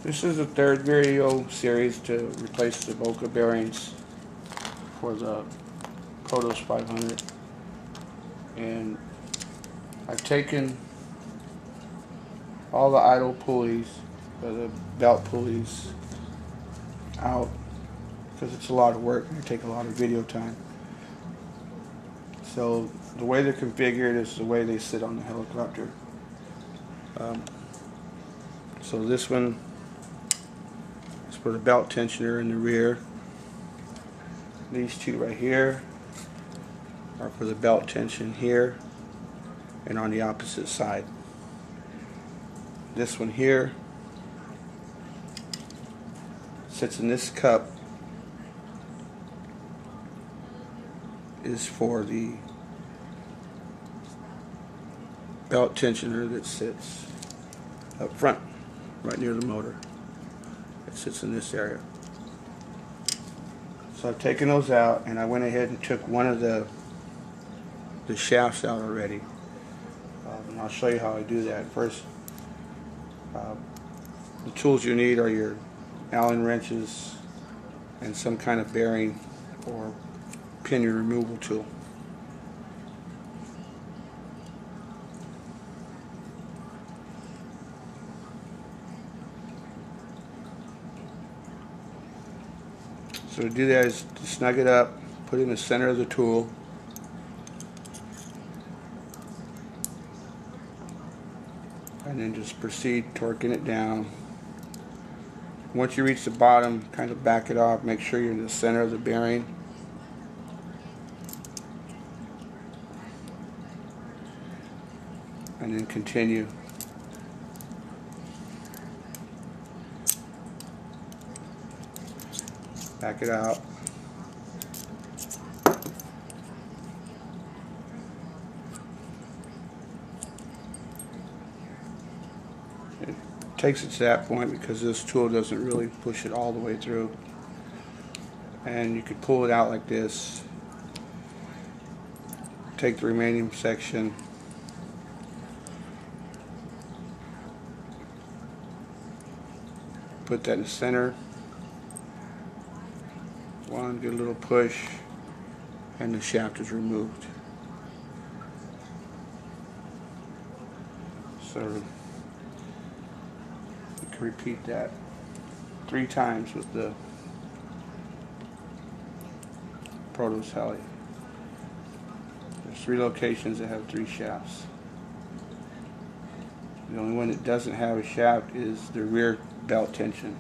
This is the third video series to replace the Boca bearings for the Protos 500, and I've taken all the idle pulleys, the belt pulleys, out because it's a lot of work and they take a lot of video time. So the way they're configured is the way they sit on the helicopter. So this one is for the belt tensioner in the rear. These two right here are for the belt tension here and on the opposite side. This one here sits in this cup, is for the belt tensioner that sits up front right near the motor. It sits in this area. So I've taken those out, and I went ahead and took one of the shafts out already, and I'll show you how I do that. First, the tools you need are your Allen wrenches and some kind of bearing or pinion removal tool. So to do that is to snug it up, put it in the center of the tool, and then just proceed torquing it down. Once you reach the bottom, kind of back it off, make sure you're in the center of the bearing. And then continue. Back it out. It takes it to that point because this tool doesn't really push it all the way through. And you could pull it out like this. Take the remaining section. Put that in the center. One, get a little push, and the shaft is removed. So you can repeat that 3 times with the Protos heli. There's 3 locations that have 3 shafts. The only one that doesn't have a shaft is the rear belt tension.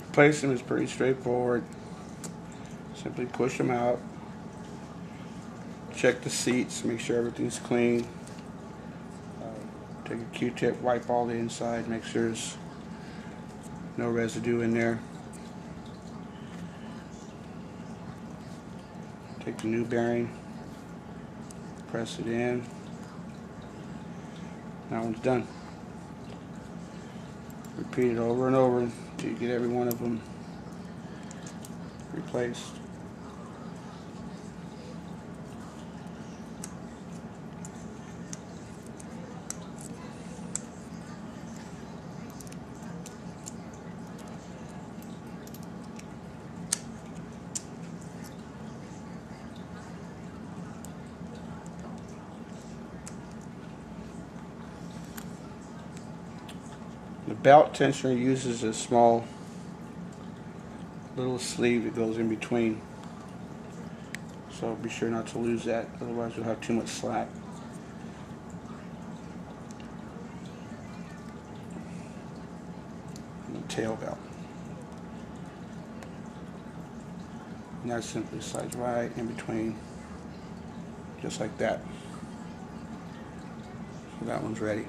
Replace them is pretty straightforward. Simply push them out. Check the seats, make sure everything's clean. Take a Q-tip, wipe all the inside, make sure there's No residue in there. Take the new bearing, press it in. That one's done. Repeat it over and over until you get every one of them replaced. The belt tensioner uses a small little sleeve that goes in between, so be sure not to lose that, otherwise you'll have too much slack. And the tail belt. And that simply slides right in between, just like that. So that one's ready.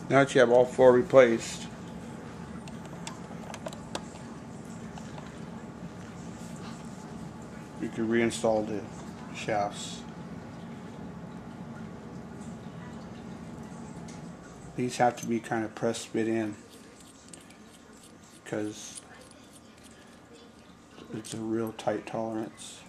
Now that you have all four replaced, you can reinstall the shafts. These have to be kind of pressed fit in because it's a real tight tolerance.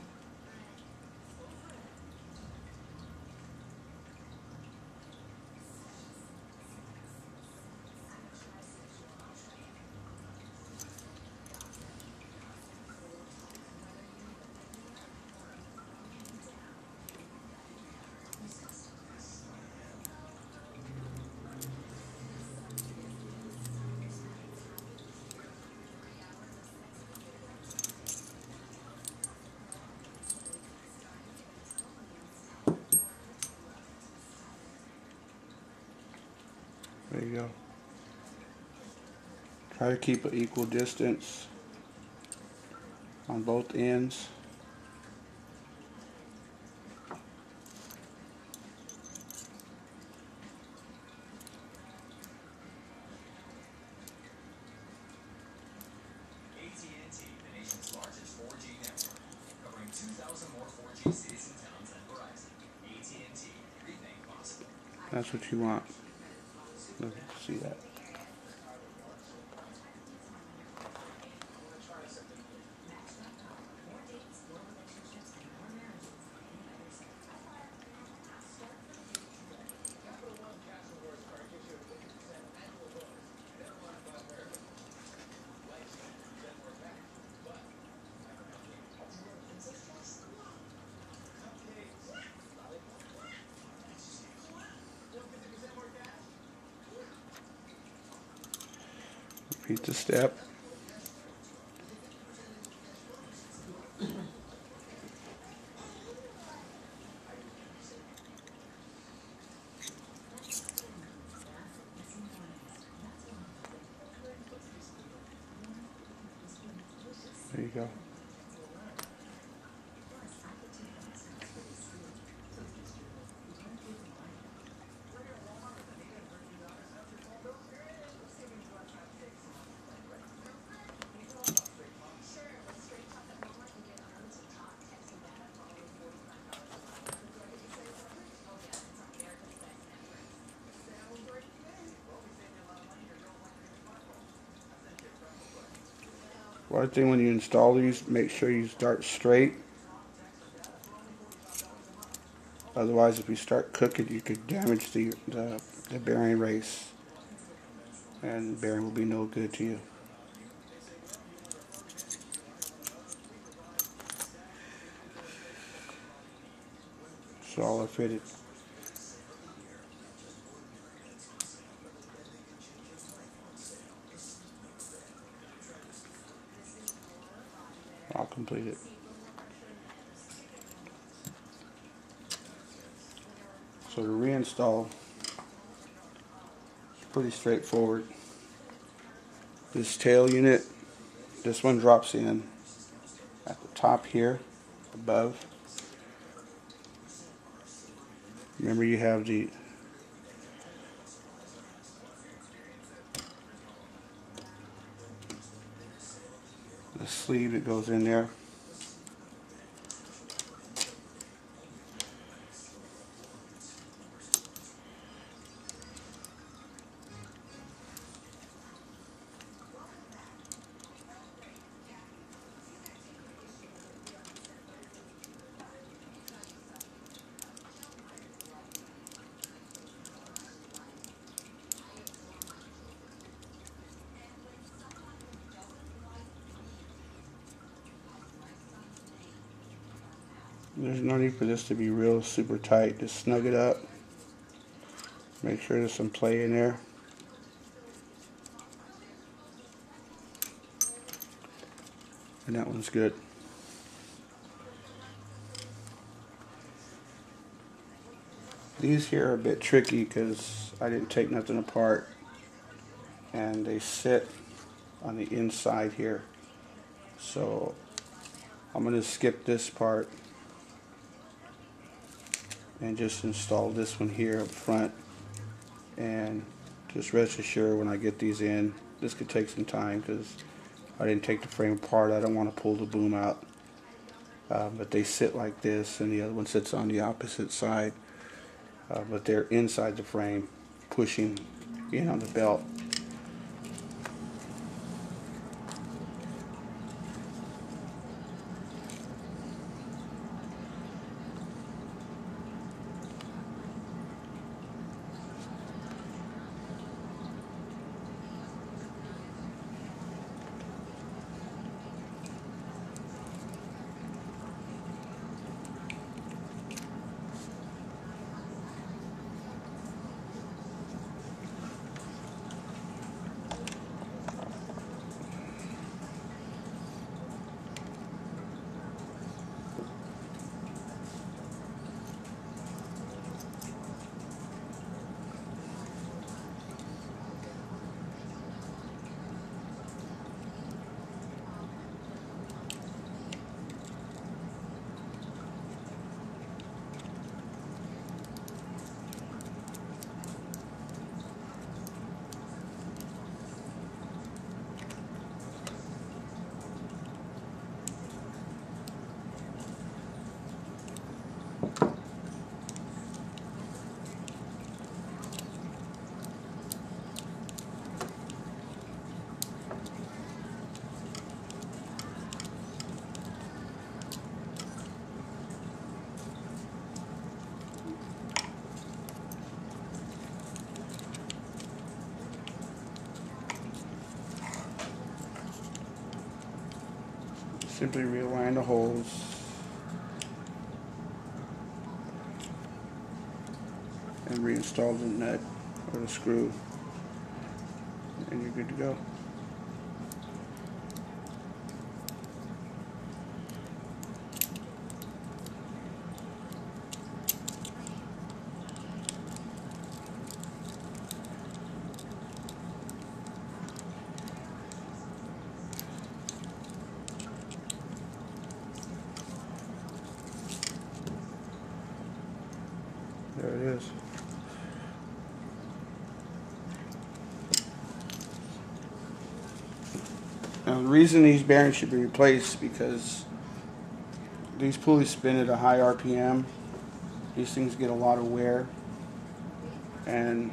There you go. Try to keep an equal distance on both ends. AT&T, the nation's largest 4G network, covering 2,000 more 4G cities and towns than Verizon. AT&T, rethink possible. That's what you want. Look, see that. Repeat the step. There you go. One thing when you install these, make sure you start straight. Otherwise, if you start cooking, you could damage the bearing race, and the bearing will be no good to you. So all are fitted. I'll complete it. So to reinstall, it's pretty straightforward. This tail unit, this one drops in at the top here, above. Remember, you have the sleeve that goes in there. There's no need for this to be real super tight. Just snug it up. Make sure there's some play in there. And that one's good. These here are a bit tricky because I didn't take nothing apart, and they sit on the inside here. So I'm going to skip this part and just install this one here up front, and just rest assured when I get these in, this could take some time because I didn't take the frame apart. I don't want to pull the boom out, but they sit like this, and the other one sits on the opposite side, but they're inside the frame pushing in on the belt. Simply realign the holes. And reinstall the nut or the screw, and you're good to go. There it is. Now the reason these bearings should be replaced because these pulleys spin at a high RPM. These things get a lot of wear, and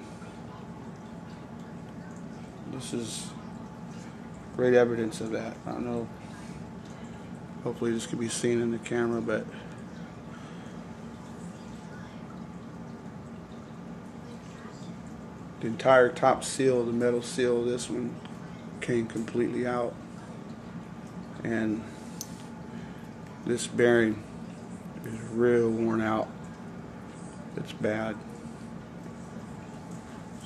this is great evidence of that. I don't know, hopefully this can be seen in the camera, but the entire top seal, the metal seal of this one, came completely out, and this bearing is real worn out. It's bad.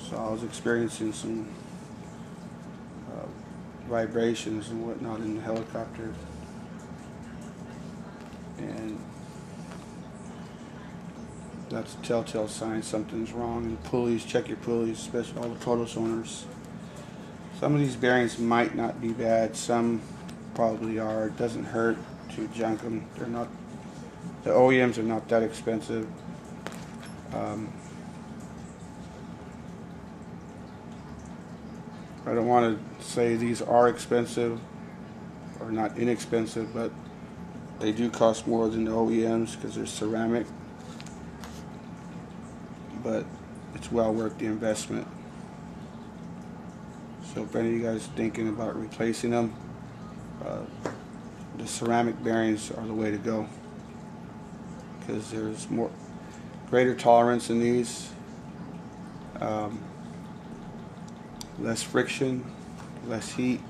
So I was experiencing some vibrations and whatnot in the helicopter, and that's a telltale sign something's wrong. And pulleys, check your pulleys, especially all the Protos owners. Some of these bearings might not be bad, some probably are. It doesn't hurt to junk them. They're not, the OEMs are not that expensive. I don't want to say these are expensive or not inexpensive, but they do cost more than the OEMs because they're ceramic. But it's well worth the investment. So if any of you guys are thinking about replacing them, the ceramic bearings are the way to go, because there's greater tolerance in these, less friction, less heat,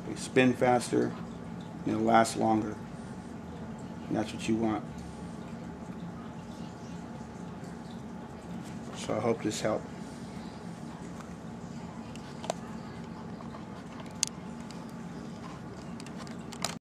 they spin faster, and it'll last longer, and that's what you want. So I hope this helped.